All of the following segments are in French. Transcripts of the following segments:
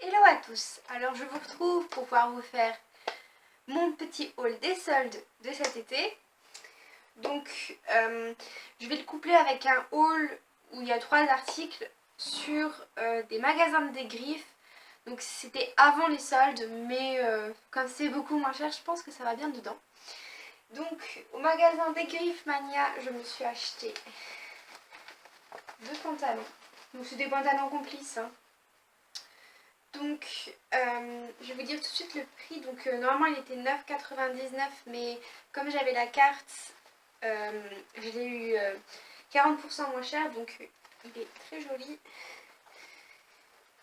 Hello à tous, alors je vous retrouve pour pouvoir vous faire mon petit haul des soldes de cet été. Donc je vais le coupler avec un haul où il y a 3 articles sur des magasins de dégriffes. Donc c'était avant les soldes, mais comme c'est beaucoup moins cher, je pense que ça va bien dedans. Donc au magasin Dégriffes Mania, je me suis acheté 2 pantalons. Donc c'est des pantalons complices, hein. Donc, je vais vous dire tout de suite le prix. Donc, normalement, il était 9,99 €, mais comme j'avais la carte, je l'ai eu 40% moins cher. Donc, il est très joli.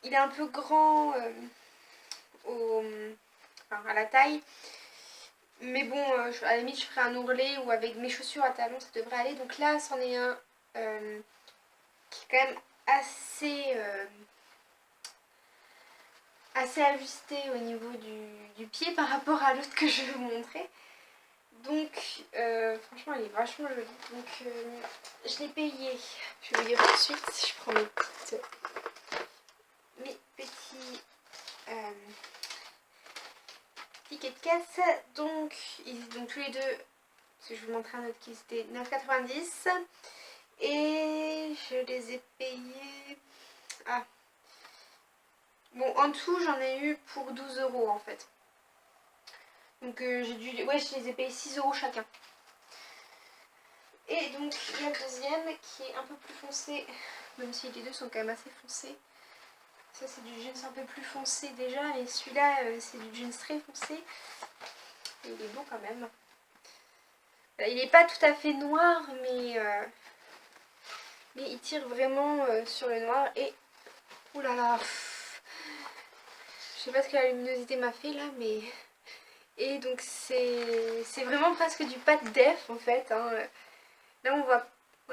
Il est un peu grand à la taille. Mais bon, à la limite, je ferai un ourlet ou avec mes chaussures à talons, ça devrait aller. Donc là, c'en est un qui est quand même assez ajusté au niveau du pied par rapport à l'autre que je vais vous montrer. Donc franchement elle est vachement jolie. Donc je l'ai payé, je vais vous dire tout de suite, je prends mes petits tickets de caisse. Donc tous les deux, parce que je vous montrer un autre qui était 9,90 € et je les ai payés. Bon, en tout j'en ai eu pour 12 € en fait. Donc je les ai payés 6 € chacun. Et donc il y a le deuxième qui est un peu plus foncé, même si les deux sont quand même assez foncés. Ça c'est du jeans un peu plus foncé déjà, et celui-là c'est du jeans très foncé. Et il est beau quand même. Il n'est pas tout à fait noir, mais il tire vraiment sur le noir. Et oulala, je sais pas ce que la luminosité m'a fait là, mais... Et donc c'est vraiment presque du pâte def en fait, hein. Là on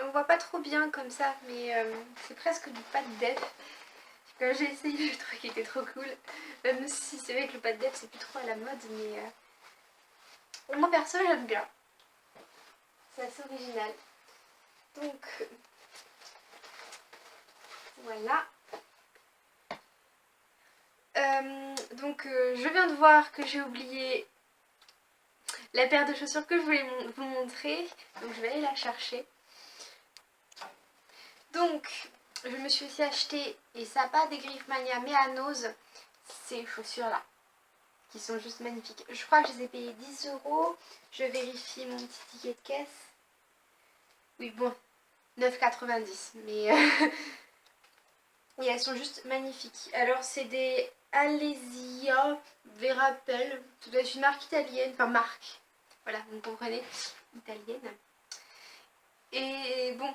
voit pas trop bien comme ça, mais c'est presque du pâte def. Quand j'ai essayé, je trouvais qu'il était trop cool. Même si c'est vrai que le pâte def c'est plus trop à la mode, mais moi perso j'aime bien. C'est assez original. Donc voilà. Je viens de voir que j'ai oublié la paire de chaussures que je voulais vous montrer. Donc je vais aller la chercher. Donc je me suis aussi acheté, et ça n'a pas Dégriffes Mania mais à Nose, ces chaussures là qui sont juste magnifiques. Je crois que je les ai payées 10 €. Je vérifie mon petit ticket de caisse. Oui bon, 9,90 €, mais et elles sont juste magnifiques. Alors c'est des Alesia Verapel, ça doit être une marque italienne, enfin marque, voilà vous comprenez, italienne. Et bon,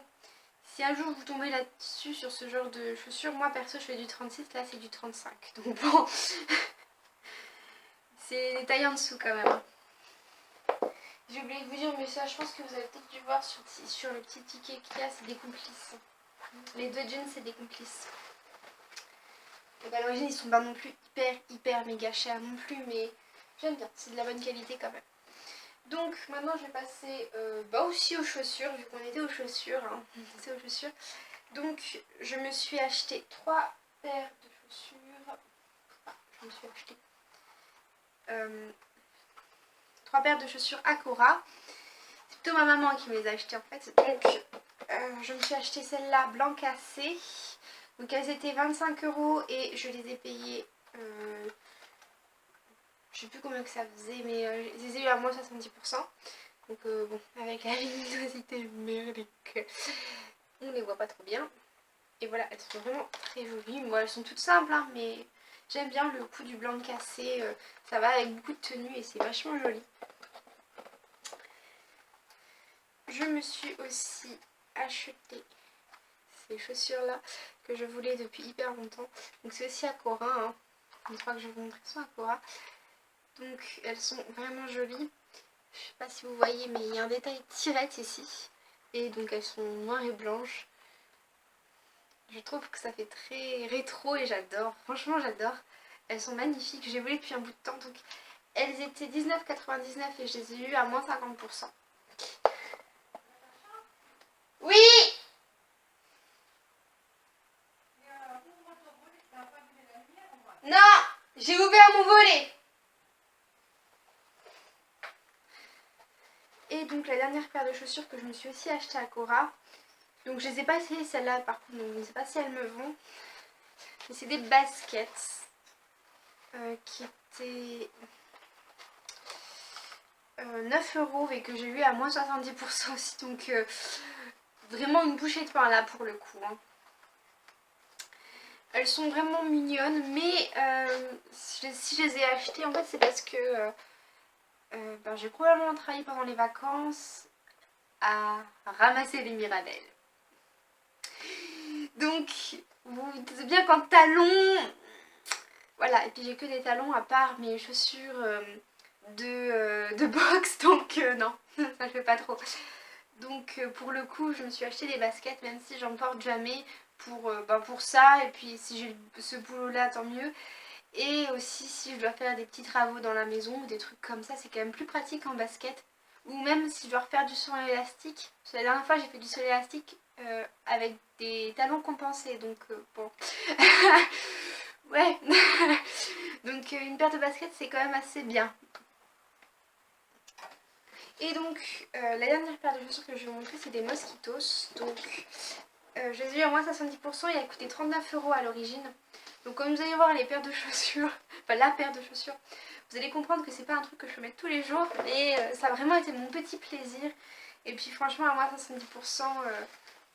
si un jour vous tombez là-dessus sur ce genre de chaussures, moi perso je fais du 36, là c'est du 35. Donc bon, c'est des tailles en dessous quand même. J'ai oublié de vous dire, mais ça je pense que vous avez peut-être dû voir sur le petit ticket qu'il y a, c'est des complices. Les deux jeans c'est des complices. Donc à l'origine ils sont pas non plus hyper méga chers non plus, mais j'aime bien, c'est de la bonne qualité quand même. Donc maintenant je vais passer aussi aux chaussures, vu qu'on était aux chaussures, hein. C'est aux chaussures. Donc je me suis acheté 3 paires de chaussures. Je me suis acheté 3 paires de chaussures Acora. C'est plutôt ma maman qui me les a achetées en fait. Donc je me suis acheté celle-là blanc cassé. Donc elles étaient 25 € et je les ai payées, je sais plus combien que ça faisait, mais je les ai eu à moins 70%. Donc bon, avec la luminosité merdique, on les voit pas trop bien. Et voilà, elles sont vraiment très jolies. Moi elles sont toutes simples, hein, mais j'aime bien le coup du blanc cassé. Ça va avec beaucoup de tenue et c'est vachement joli. Je me suis aussi acheté ces chaussures là que je voulais depuis hyper longtemps. Donc c'est aussi Acora, hein. Les 3 que je vais vous montrer sont Acora. Donc elles sont vraiment jolies. Je sais pas si vous voyez, mais il y a un détail tirette ici. Et donc elles sont noires et blanches. Je trouve que ça fait très rétro et j'adore. Franchement j'adore. Elles sont magnifiques. J'ai voulu depuis un bout de temps. Donc elles étaient 19,99 € et je les ai eues à moins 50%. Oui! Non! J'ai ouvert mon volet. Et donc la dernière paire de chaussures que je me suis aussi achetée à Cora. Donc je les ai pas essayées celles-là par contre, donc je ne sais pas si elles me vont. Mais c'est des baskets qui étaient 9 € et que j'ai eu à moins 70% aussi. Donc vraiment une bouchée de pain là pour le coup. Hein. Elles sont vraiment mignonnes, mais si je les ai achetées, en fait c'est parce que j'ai probablement travaillé pendant les vacances à ramasser les Mirabelles. Donc, vous vous doutez bien qu'en talons, voilà, et puis j'ai que des talons à part mes chaussures de boxe, donc non, ça le fait pas trop. Donc pour le coup, je me suis acheté des baskets, même si j'en porte jamais, pour ça, et puis si j'ai ce boulot là, tant mieux. Et aussi si je dois faire des petits travaux dans la maison ou des trucs comme ça, c'est quand même plus pratique en basket. Ou même si je dois refaire du saut élastique. Parce que la dernière fois j'ai fait du saut élastique avec des talons compensés. Donc bon. Ouais. Donc une paire de baskets c'est quand même assez bien. Et donc la dernière paire de chaussures que je vais vous montrer c'est des Mosquitos. Donc je les ai eu à moins 70% et elle coûtait 39 € à l'origine. Donc comme vous allez voir les paires de chaussures, enfin la paire de chaussures, vous allez comprendre que c'est pas un truc que je peux mettre tous les jours. Et ça a vraiment été mon petit plaisir. Et puis franchement à moins 70%,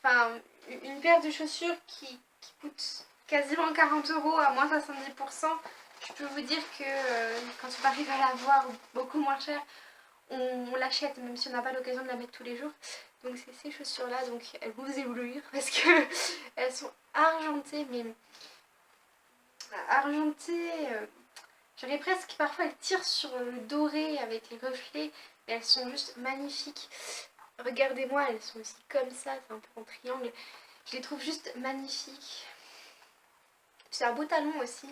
enfin une paire de chaussures qui coûte quasiment 40 € à moins 70%, je peux vous dire que quand on arrive à la voir beaucoup moins cher, on l'achète même si on n'a pas l'occasion de la mettre tous les jours. Donc c'est ces chaussures là, donc elles vont vous éblouir parce que elles sont argentées, mais argentées, j'aurais presque, parfois elles tirent sur le doré avec les reflets, mais elles sont juste magnifiques. Regardez-moi, elles sont aussi comme ça, c'est un peu en triangle, je les trouve juste magnifiques. C'est un beau talon aussi,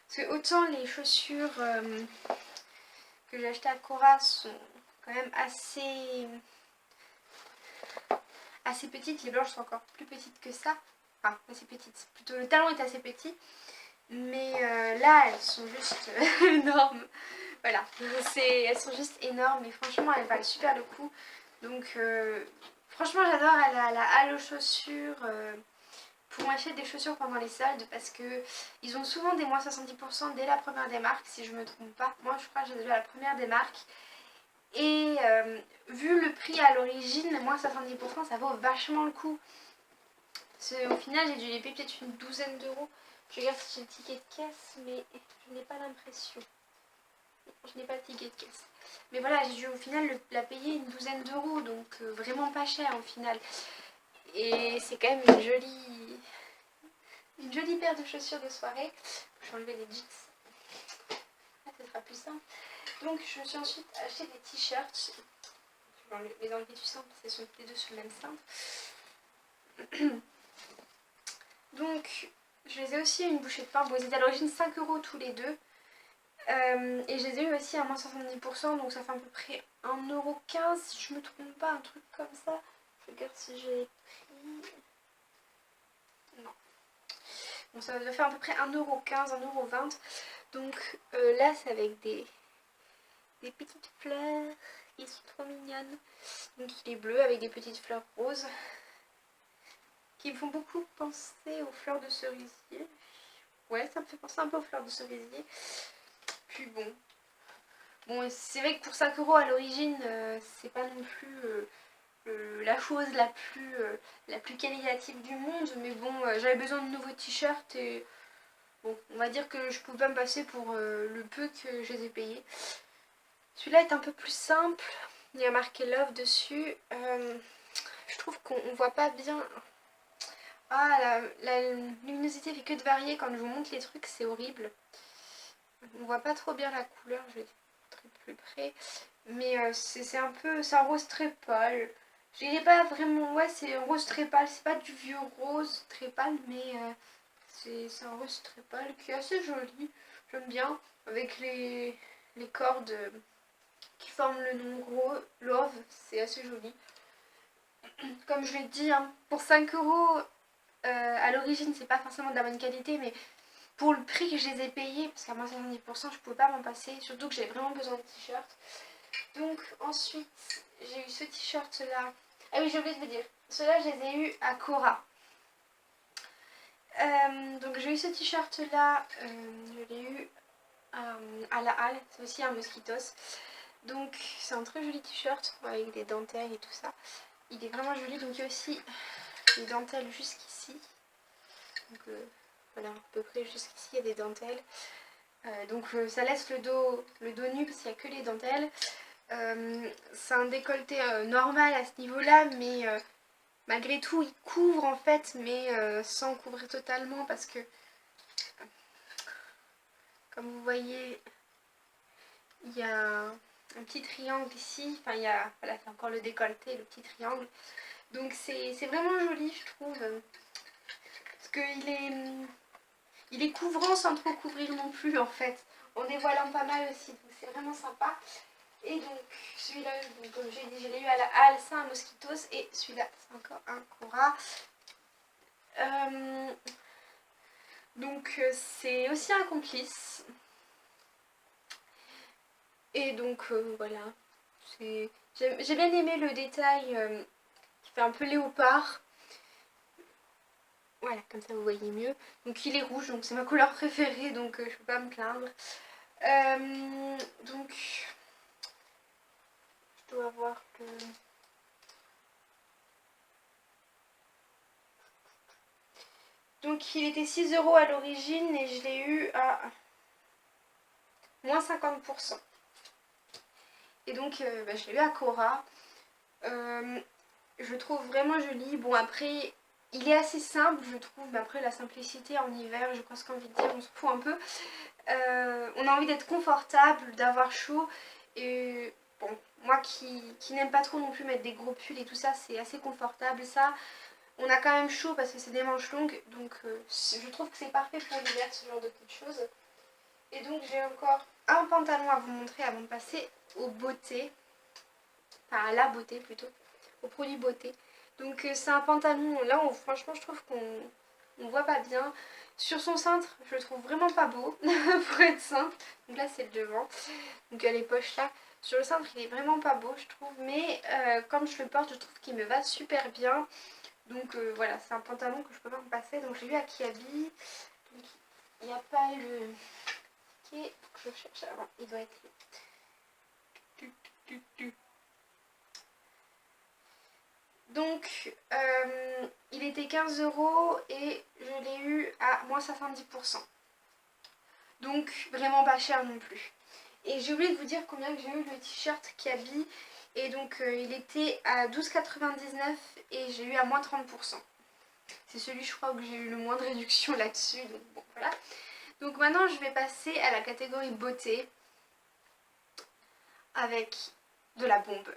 parce que autant les chaussures que j'ai achetées à Cora sont quand même assez petites, les blanches sont encore plus petites que ça, enfin assez petites, plutôt le talon est assez petit, mais là elles sont juste énormes, voilà, elles sont juste énormes et franchement elles valent super le coup, donc franchement j'adore aller à la halle aux chaussures pour m'acheter des chaussures pendant les soldes parce que ils ont souvent des moins 70% dès la première des marques si je me trompe pas, moi je crois que j'ai déjà la première des marques. Et vu le prix à l'origine, moins 70%, ça vaut vachement le coup. Au final, j'ai dû les payer peut-être une douzaine d'euros. Je regarde si j'ai le ticket de caisse, mais je n'ai pas l'impression. Je n'ai pas le ticket de caisse. Mais voilà, j'ai dû au final la payer une douzaine d'euros, donc vraiment pas cher au final. Et c'est quand même une jolie paire de chaussures de soirée. Je vais enlever les jeans. Là, ça sera plus simple. Donc je me suis ensuite acheté des t-shirts. Je vais les enlever du cintre parce qu'elles sont les deux sur le même cintre. Donc je les ai aussi à une bouchée de pain. Bon, ils étaient à l'origine 5 € tous les deux. Et je les ai eu aussi à moins 70%. Donc ça fait à peu près 1,15 € si je me trompe pas, un truc comme ça. Je regarde si j'ai pris. Non. Bon, ça doit faire à peu près 1,15 €, 1,20 €. Donc là c'est avec des petites fleurs. Ils sont trop mignonnes. Donc il est bleu avec des petites fleurs roses qui me font beaucoup penser aux fleurs de cerisier. Ouais, ça me fait penser un peu aux fleurs de cerisier. Puis bon, c'est vrai que pour 5 € à l'origine, c'est pas non plus la chose la plus qualitative du monde. Mais bon, j'avais besoin de nouveaux t-shirts et bon, on va dire que je pouvais pas me passer pour le peu que je les ai payés. Celui-là est un peu plus simple. Il y a marqué Love dessus. Je trouve qu'on voit pas bien. Ah, la luminosité fait que de varier quand je vous montre les trucs, c'est horrible. On voit pas trop bien la couleur, je vais montrer plus près. Mais c'est un rose très pâle. Je dirais pas vraiment, ouais, c'est un rose très pâle. C'est pas du vieux rose très pâle, mais c'est un rose très pâle qui est assez joli. J'aime bien, avec les cordes qui forment le nom Love, c'est assez joli. Comme je l'ai dit, hein, pour 5 € à l'origine, c'est pas forcément de la bonne qualité, mais pour le prix que je les ai payés, parce qu'à moins 70% je pouvais pas m'en passer, surtout que j'avais vraiment besoin de t-shirts. Donc ensuite j'ai eu ce t-shirt là. Ah oui, j'ai oublié de vous dire, ceux-là je les ai eu à Cora. Donc j'ai eu ce t-shirt là, je l'ai eu à la halle, c'est aussi un Mosquitos. Donc c'est un très joli t-shirt avec des dentelles et tout ça. Il est vraiment joli, donc il y a aussi des dentelles jusqu'ici. Donc voilà, à peu près jusqu'ici il y a des dentelles. Donc ça laisse le dos nu parce qu'il n'y a que les dentelles. C'est un décolleté normal à ce niveau-là, mais malgré tout il couvre en fait, mais sans couvrir totalement parce que, comme vous voyez, il y a un petit triangle ici. Enfin, il y a, voilà, c'est encore le décolleté, le petit triangle. Donc c'est vraiment joli, je trouve. Parce qu'il est couvrant sans trop couvrir non plus en fait. En dévoilant pas mal aussi, donc c'est vraiment sympa. Et donc celui-là, comme j'ai dit, je l'ai eu à la halle, c'est un Mosquitos. Et celui-là, c'est encore un Cora. Donc c'est aussi un complice. Et donc voilà. J'ai bien aimé le détail qui fait un peu léopard. Voilà, comme ça vous voyez mieux. Donc il est rouge, donc c'est ma couleur préférée, donc je peux pas me plaindre. Donc je dois avoir le... Donc il était 6 € à l'origine et je l'ai eu à moins 50%. Et donc je l'ai eu à Cora. Je le trouve vraiment joli. Bon, après il est assez simple je trouve, mais après la simplicité en hiver, je pense qu'envie de dire, on se fout un peu. On a envie d'être confortable, d'avoir chaud. Et bon, moi qui n'aime pas trop non plus mettre des gros pulls et tout ça, c'est assez confortable ça. On a quand même chaud parce que c'est des manches longues, donc je trouve que c'est parfait pour l'hiver, ce genre de petites choses. Et donc j'ai encore un pantalon à vous montrer avant de passer aux beautés. Enfin à la beauté plutôt, aux produits beauté. Donc c'est un pantalon, là où franchement je trouve qu'on voit pas bien. Sur son cintre, je le trouve vraiment pas beau, pour être simple. Donc là c'est le devant, donc il y a les poches là. Sur le cintre il est vraiment pas beau je trouve, mais comme je le porte je trouve qu'il me va super bien. Donc voilà, c'est un pantalon que je peux pas me passer. Donc j'ai eu à Kiabi. Donc il n'y a pas le... Ok, faut que je cherche avant, il doit être là. Donc il était 15 € et je l'ai eu à moins 70%. Donc vraiment pas cher non plus. Et j'ai oublié de vous dire combien que j'ai eu le t-shirt Kiabi. Et donc il était à 12,99 et j'ai eu à moins 30%. C'est celui je crois où j'ai eu le moins de réduction là-dessus. Donc bon voilà. Donc maintenant je vais passer à la catégorie beauté. Avec de la bombe.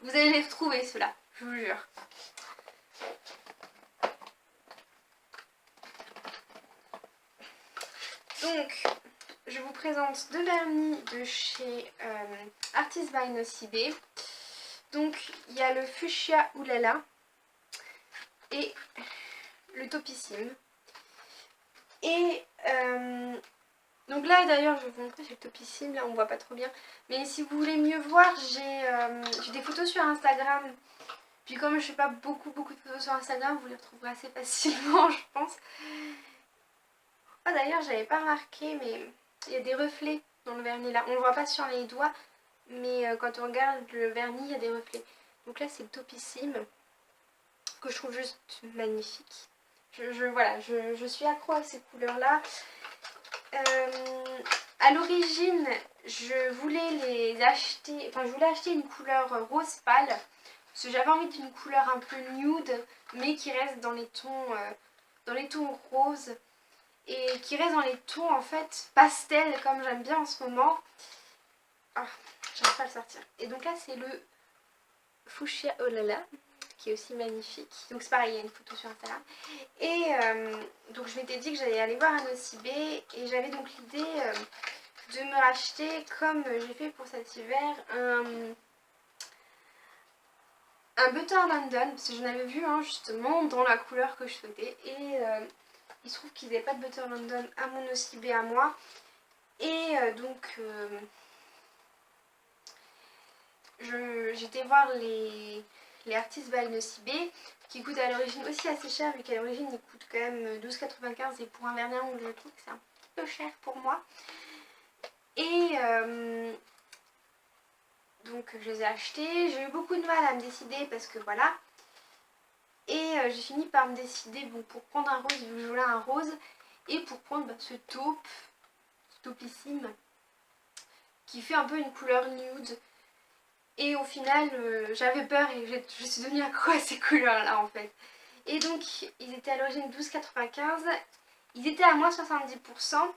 Vous allez les retrouver ceux-là, je vous jure. Donc, je vous présente deux vernis de chez Artist by Nocibé. Donc, il y a le Fuchsia Oulala et le Topissime. Et donc là, d'ailleurs, je vais vous montrer, c'est le Topissime, là on voit pas trop bien. Mais si vous voulez mieux voir, j'ai des photos sur Instagram. Puis comme je fais pas beaucoup de photos sur Instagram, vous les retrouverez assez facilement, je pense. Ah d'ailleurs, j'avais pas remarqué, mais il y a des reflets dans le vernis là. On le voit pas sur les doigts, mais quand on regarde le vernis, il y a des reflets. Donc là, c'est le Topissime, que je trouve juste magnifique. Voilà, je suis accro à ces couleurs-là. À l'origine, je voulais les acheter, enfin je voulais acheter une couleur rose pâle. Parce que j'avais envie d'une couleur un peu nude, mais qui reste dans les tons roses. Et qui reste dans les tons en fait pastel, comme j'aime bien en ce moment. Ah, j'arrive pas à le sortir. Et donc là c'est le Fuchsia Olala, qui est aussi magnifique. Donc c'est pareil, il y a une photo sur Instagram. Et donc je m'étais dit que j'allais aller voir un Nocibé. Et j'avais donc l'idée de me racheter, comme j'ai fait pour cet hiver, un Butter London, parce que j'en avais vu un justement dans la couleur que je souhaitais. Et il se trouve qu'ils n'avaient pas de Butter London à mon OCB à moi. Et donc j'étais voir les Artistes by Nocibé qui coûtent à l'origine aussi assez cher, vu qu'à l'origine ils coûtent quand même 12,95 et pour un vernis à ongles je trouve que c'est un petit peu cher pour moi. Et donc je les ai achetés, j'ai eu beaucoup de mal à me décider parce que voilà. Et j'ai fini par me décider bon, pour prendre un rose, vu que je voulais un rose, et pour prendre ce taupissime, qui fait un peu une couleur nude. Et au final, j'avais peur et je suis devenue accro à ces couleurs-là en fait. Et donc, ils étaient à l'origine 12,95. Ils étaient à moins 70%.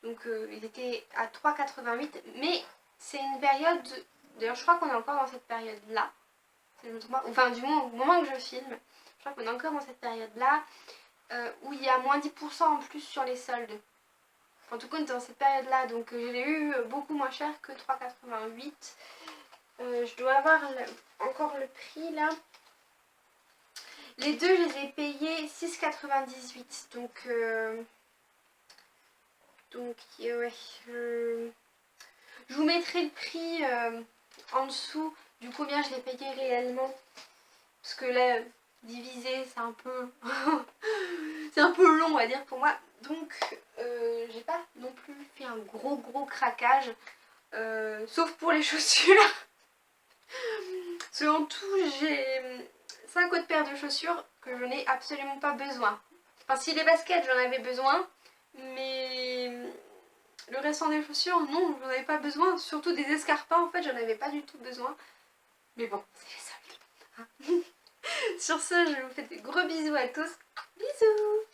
Donc, ils étaient à 3,88. Mais c'est une période... D'ailleurs, je crois qu'on est encore dans cette période-là. Si je me trompe pas. Enfin, du moins, au moment où je filme, je crois qu'on est encore dans cette période-là. Où il y a moins 10% en plus sur les soldes. En tout cas, on est dans cette période-là. Donc, je l'ai eu beaucoup moins cher que 3,88. Je dois avoir encore le prix là. Les deux, je les ai payés 6,98. Donc ouais, je vous mettrai le prix en dessous du combien je l'ai payé réellement. Parce que là, diviser, c'est un peu... c'est un peu long, on va dire, pour moi. Donc, j'ai pas non plus fait un gros craquage. Sauf pour les chaussures. Selon tout, j'ai 5 autres paires de chaussures que je n'ai absolument pas besoin. Enfin, si les baskets, j'en avais besoin, mais le restant des chaussures, non, j'en avais pas besoin. Surtout des escarpins, en fait, j'en avais pas du tout besoin. Mais bon, c'est les soldes. Sur ce, je vous fais des gros bisous à tous. Bisous!